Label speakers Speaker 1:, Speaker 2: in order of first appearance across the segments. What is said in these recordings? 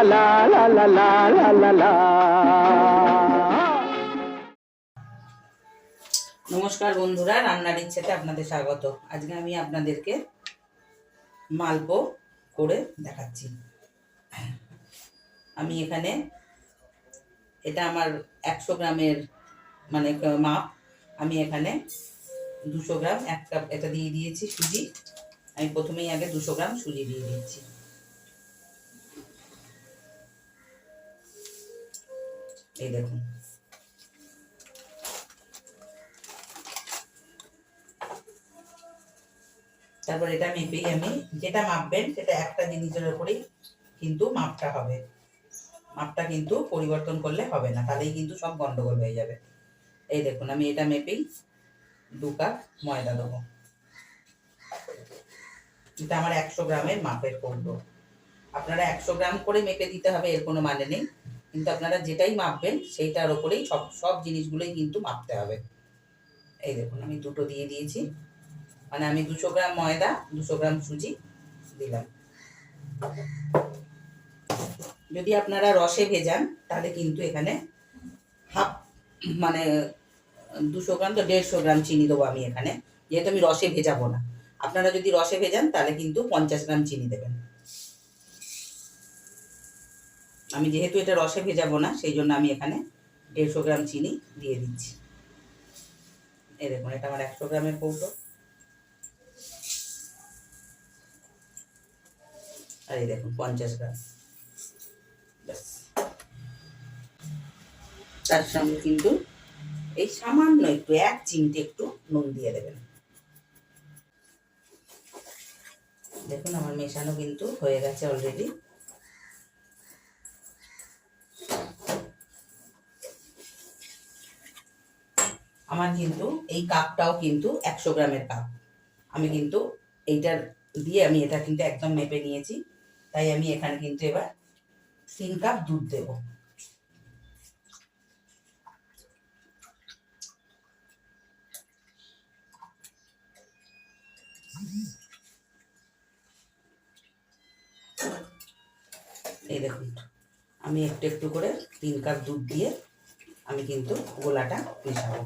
Speaker 1: লা লা লা লা লা লা লা।
Speaker 2: নমস্কার বন্ধুরা, রান্নার ইচ্ছেতে আপনাদের স্বাগত। আজকে আমি আপনাদেরকে মালপো করে দেখাচ্ছি। আমি এখানে এটা আমার 100 গ্রামের মানে মাপ। আমি এখানে 200 গ্রাম 1 কাপ এটা দিয়ে দিয়েছি সুজি। আমি প্রথমেই আগে 200 গ্রাম সুজি দিয়ে দিচ্ছি। এই দেখুন, তারপর এটা মেপেই আমি যেটা মাপবেন সেটা একটা জিনিসের উপরেই কিন্তু মাপটা হবে। মাপটা কিন্তু পরিবর্তন করলে হবে না, তাহলেই কিন্তু সব গন্ডগোল হয়ে যাবে। এই দেখুন, আমি এটা মেপেই 2 কাপ ময়দা দেবো। এটা আমার 100 গ্রামের মাপের কৌটো। আপনারা 100 গ্রাম করে মেপে দিতে হবে এর কোনো মানে নেই, কিন্তু আপনারা যেটাই মাপবেন সেইটার ওপরেই সব জিনিসগুলোই কিন্তু মাপতে হবে। এই দেখুন, আমি দুটো দিয়ে দিয়েছি, মানে আমি 200 গ্রাম ময়দা 200 গ্রাম সুজি দিলাম। যদি আপনারা রসে ভেজান তাহলে কিন্তু এখানে হাফ মানে 200 গ্রাম তো 150 গ্রাম চিনি দেবো আমি এখানে, যেহেতু আমি রসে ভেজাবো না। আপনারা যদি রসে ভেজান তাহলে কিন্তু 50 গ্রাম চিনি দেবেন। আমি যেহেতু এটা রসে ভেজাবো না সেই জন্য আমি এখানে 150 গ্রাম চিনি দিয়ে দিচ্ছি। এই দেখুন, এটা আমার 100 গ্রামের কৌটো। আর এই দেখুন 50 গ্রাম। ব্যাস, তার সঙ্গে কিন্তু এই সামান্য একটু 1 চিমটে একটু নুন দিয়ে দেবেন। দেখুন, আমার মেশানো কিন্তু হয়ে গেছে অলরেডি। আমার কিন্তু এই কাপটাও কিন্তু 100 গ্রামের কাপ। আমি কিন্তু এইটার দিয়ে আমি এটা কিন্তু একদম মেপে নিয়েছি, তাই আমি এখানে কিন্তু এবার 3 কাপ দুধ দেব। এই দেখুন, আমি একটু একটু করে 3 কাপ দুধ দিয়ে আমি কিন্তু গোলাটা মেশাবো।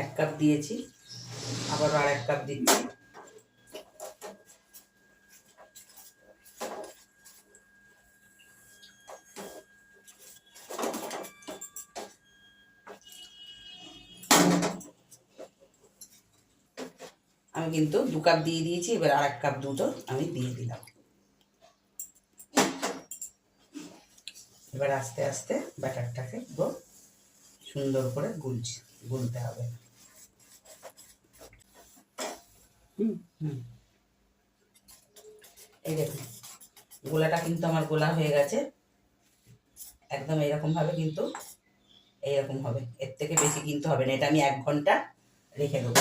Speaker 2: এক কাপ দিয়েছি, আবারও আর 1 কাপ দিচ্ছি। আমি কিন্তু 2 কাপ দিয়ে দিয়েছি, এবার আর 1 কাপ দুধও আমি দিয়ে দিলাম। এবার আস্তে আস্তে ব্যাটারটাকে পুরো সুন্দর করে গুলতে হবে। এই দেখুন, গোলাটা কিন্তু আমার গোলা হয়ে গেছে একদম। এইরকম ভাবে কিন্তু এইরকম হবে, এর থেকে বেশি কিন্তু হবে না। এটা আমি 1 ঘন্টা রেখে দেবো।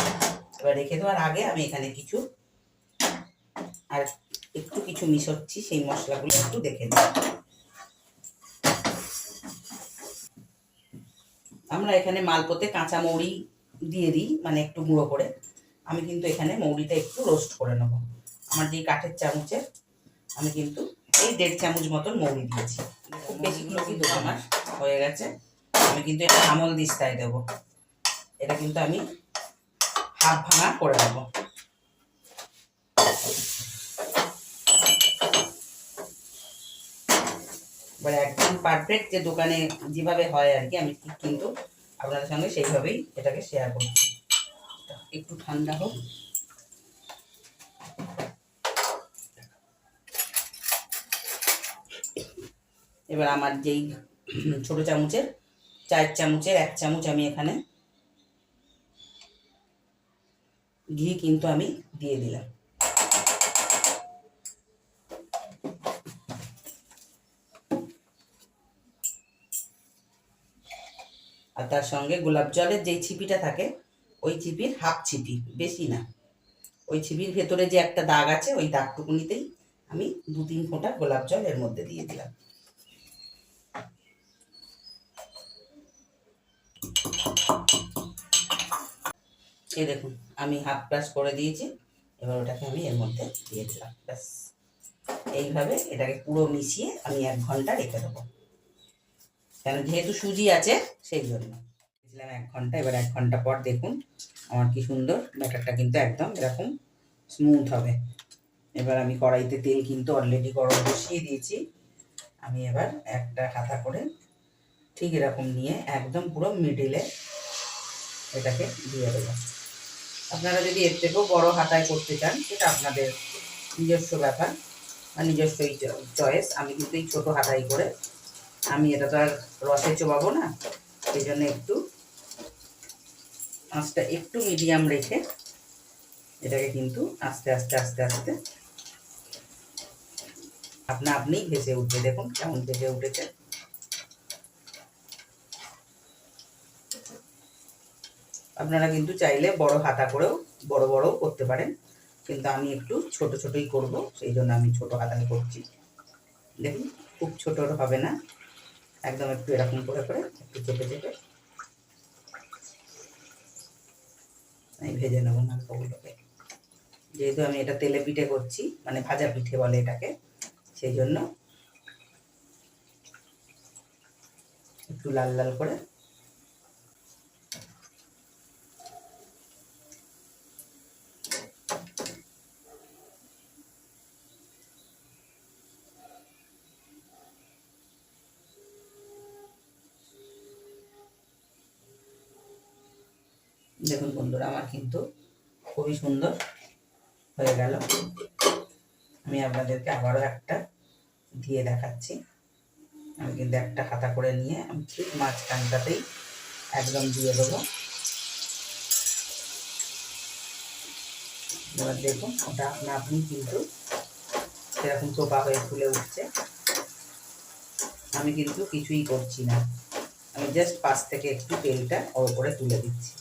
Speaker 2: এবার রেখে দেওয়ার আগে আমি এখানে কিছু মিশাচ্ছি, সেই মশলাগুলো একটু দেখে নিই। আমরা এখানে মালপোতে কাঁচা মৌরি দিয়ে দিই, মানে একটু গুঁড়ো করে। আমি কিন্তু এখানে মৌরিটা একটু রোস্ট করে নেবো। আমার যে কাঠের চামচে আমি কিন্তু এই 1.5 চামচ মতন মৌরি দিয়েছি। খুব বেশিগুলো কিন্তু আমার হয়ে গেছে। আমি কিন্তু এটা আমল দিস্তায় দেবো। এটা কিন্তু আমি হাফ ভাঙা করে নেবো। এবার একদম পারফেক্ট যে দোকানে যেভাবে হয় আর কি, আমি ঠিক কিন্তু আপনাদের সঙ্গে সেইভাবেই এটাকে শেয়ার করছি। একটু ঠান্ডা হোক। এবার আমার যেই ছোট চামচের 4 চামচের 1 চামচ আমি এখানে ঘি কিন্তু আমি দিয়ে দিলাম। আর তার সঙ্গে গোলাপ জলের যেই ছিপিটা থাকে ওই ছিপির হাফ ছিপি, বেশি না। ওই ছিপির ভেতরে যে একটা দাগ আছে ওই দাগটুকুনিতেই আমি 2-3 ফোঁটা গোলাপ জল এর মধ্যে দিয়ে দিলাম। এই দেখুন আমি হাফ ব্রাশ করে দিয়েছি, এবার ওটাকে আমি এর মধ্যে দিয়ে দিলাম। ব্যাস এইভাবে এটাকে পুরো মিশিয়ে আমি 1 ঘন্টা রেখে দেবো, কেন যেহেতু সুজি আছে সেই জন্য। দিলাম 1 ঘন্টা। এবার 1 ঘন্টা পর দেখুন আমার কি সুন্দর ব্যাটারটা কিন্তু একদম এরকম স্মুথ হবে। এবার আমি কড়াইতে তেল কিন্তু অলরেডি গরম বসিয়ে দিয়েছি। আমি এবার একটা হাতা করে ঠিক এরকম নিয়ে একদম পুরো মিডিলে এটাকে দিয়ে দেবো। আপনারা যদি এর থেকেও বড় হাতায় করতে চান সেটা আপনাদের নিজস্ব ব্যাপার বা নিজস্ব চয়েস। আমি কিন্তু এই ছোটো হাতাই করে, আমি এটা তো আর রসে চোবাবো না, সেই জন্য একটু আঁচটা একটু মিডিয়াম রেখে এটাকে কিন্তু আস্তে আস্তে আস্তে আস্তে আপনি ভেসে উঠবে। দেখুন কেমন ভেসে উঠেছে। আপনারা কিন্তু চাইলে বড় হাতা করেও বড় বড়ও করতে পারেন, কিন্তু আমি একটু ছোট ছোটই করব, সেই জন্য আমি ছোট হাতায় করছি। দেখুন খুব ছোট হবে না, একদম একটু এরকম করে করে একটু চেপে চেপে আমি ভেজে নেব মালপোগুলোকে। যেহেতু আমি এটা তেলে পিঠে করছি, মানে ভাজা পিঠে বলে এটাকে, সেই জন্য একটু লাল লাল করে দেখুন বন্ধুরা আমার কিন্তু খুবই সুন্দর হয়ে গেল। আমি আপনাদেরকে আবারও একটা দিয়ে দেখাচ্ছি। আমি কিন্তু একটা হাতা করে নিয়ে আমি ঠিক মাঝখানটাতেই একদম দিয়ে দেবো। এবার দেখুন ওটা আপনি কিন্তু সেরকম চোপা হয়ে ফুলে উঠছে। আমি কিন্তু কিছুই করছি না, আমি জাস্ট পাশ থেকে একটু তেলটা ওর উপরে তুলে দিচ্ছি।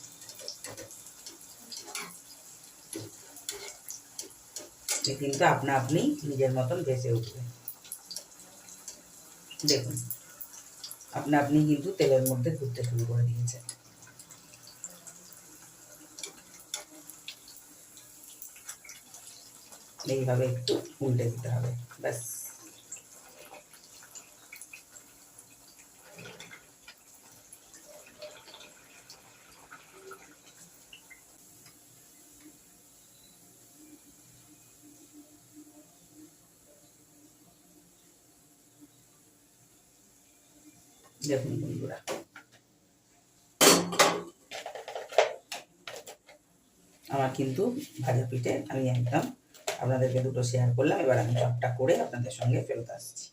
Speaker 2: কিন্তু আপনি নিজের মতন ভেসে উঠবে। দেখুন আপনি কিন্তু তেলের মধ্যে ঘুরতে শুরু করে দিয়েছে। এইভাবে একটু উল্টে দিতে হবে, ব্যাস। দেখুন বন্ধুরা আমার কিন্তু ভাজা পিঠে আমি একদম আপনাদেরকে দুটো শেয়ার করলাম। এবার আমি সবটা করে আপনাদের সঙ্গে ফেরত আসছি।